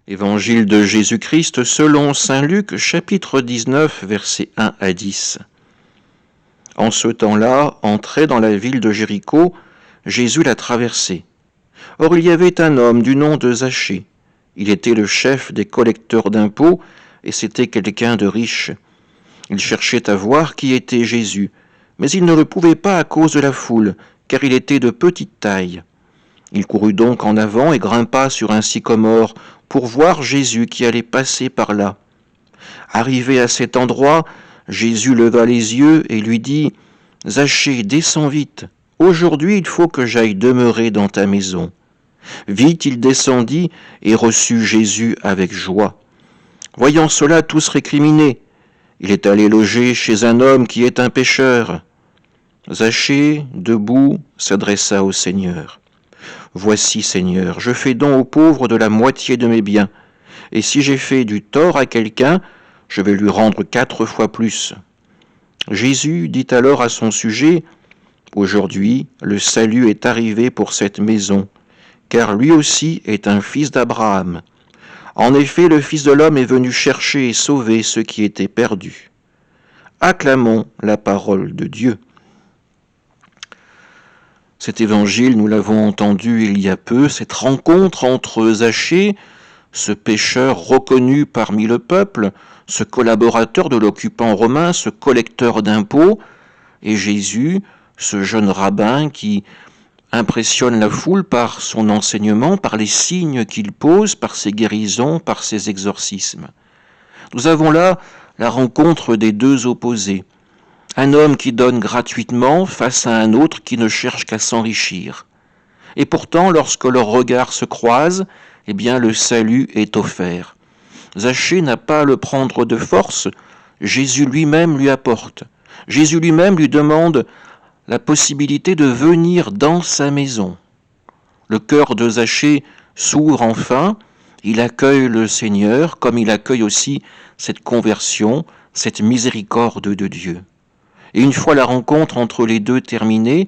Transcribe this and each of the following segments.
Évangile de Jésus-Christ selon saint Luc, chapitre 19, versets 1 à 10. En ce temps-là, entré dans la ville de Jéricho, Jésus la traversait. Or il y avait un homme du nom de Zachée. Il était le chef des collecteurs d'impôts et c'était quelqu'un de riche. Il cherchait à voir qui était Jésus, mais il ne le pouvait pas à cause de la foule, car il était de petite taille. Il courut donc en avant et grimpa sur un sycomore pour voir Jésus qui allait passer par là. Arrivé à cet endroit, Jésus leva les yeux et lui dit « Zachée, descends vite. Aujourd'hui, il faut que j'aille demeurer dans ta maison. » Vite il descendit et reçut Jésus avec joie. Voyant cela, tous récriminaient. Il est allé loger chez un homme qui est un pécheur. Zachée, debout, s'adressa au Seigneur. « Voici, Seigneur, je fais don aux pauvres de la moitié de mes biens, et si j'ai fait du tort à quelqu'un, je vais lui rendre 4 fois plus. » Jésus dit alors à son sujet, « Aujourd'hui, le salut est arrivé pour cette maison, car lui aussi est un fils d'Abraham. En effet, le Fils de l'homme est venu chercher et sauver ceux qui étaient perdus. » Acclamons la parole de Dieu. Cet évangile, nous l'avons entendu il y a peu, cette rencontre entre Zachée, ce pécheur reconnu parmi le peuple, ce collaborateur de l'occupant romain, ce collecteur d'impôts, et Jésus, ce jeune rabbin qui impressionne la foule par son enseignement, par les signes qu'il pose, par ses guérisons, par ses exorcismes. Nous avons là la rencontre des deux opposés. Un homme qui donne gratuitement face à un autre qui ne cherche qu'à s'enrichir. Et pourtant, lorsque leurs regards se croisent, eh bien, le salut est offert. Zachée n'a pas à le prendre de force, Jésus lui-même lui apporte. Jésus lui-même lui demande la possibilité de venir dans sa maison. Le cœur de Zachée s'ouvre enfin, il accueille le Seigneur comme il accueille aussi cette conversion, cette miséricorde de Dieu. Et une fois la rencontre entre les deux terminée,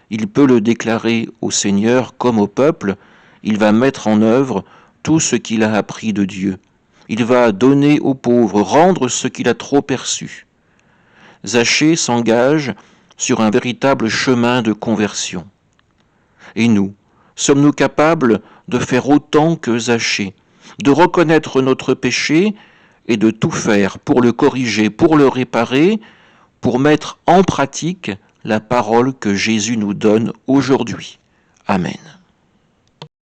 il peut le déclarer au Seigneur comme au peuple, il va mettre en œuvre tout ce qu'il a appris de Dieu. Il va donner aux pauvres, rendre ce qu'il a trop perçu. Zachée s'engage sur un véritable chemin de conversion. Et nous, sommes-nous capables de faire autant que Zachée, de reconnaître notre péché et de tout faire pour le corriger, pour le réparer, pour mettre en pratique la parole que Jésus nous donne aujourd'hui. Amen.